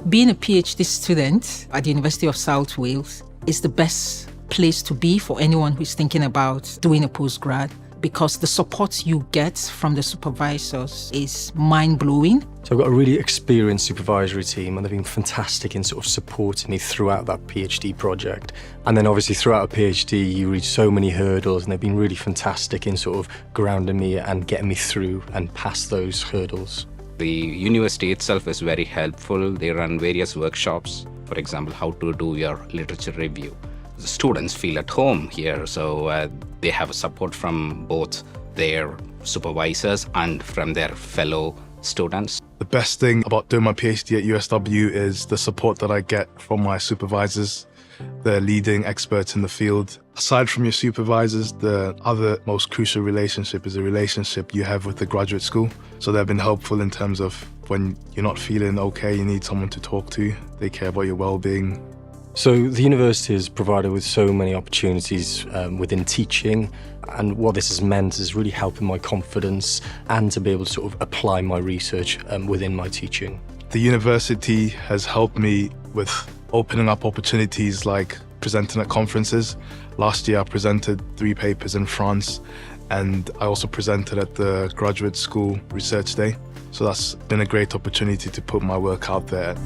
Being a PhD student at the University of South Wales is the best place to be for anyone who's thinking about doing a postgrad, because the support you get from the supervisors is mind-blowing. So I've got a really experienced supervisory team, and they've been fantastic in sort of supporting me throughout that PhD project. And then obviously throughout a PhD, you reach so many hurdles, and they've been really fantastic in sort of grounding me and getting me through and past those hurdles. The university itself is very helpful. They run various workshops, for example, how to do your literature review. The students feel at home here, so they have support from both their supervisors and from their fellow students. The best thing about doing my PhD at USW is the support that I get from my supervisors. They're leading experts in the field. Aside from your supervisors, the other most crucial relationship is a relationship you have with the graduate school. So they've been helpful in terms of when you're not feeling okay, you need someone to talk to. They care about your well-being. So the university has provided with so many opportunities within teaching, and what this has meant is really helping my confidence and to be able to sort of apply my research within my teaching. The university has helped me with opening up opportunities like presenting at conferences. Last year I presented 3 papers in France, and I also presented at the Graduate School Research Day. So that's been a great opportunity to put my work out there.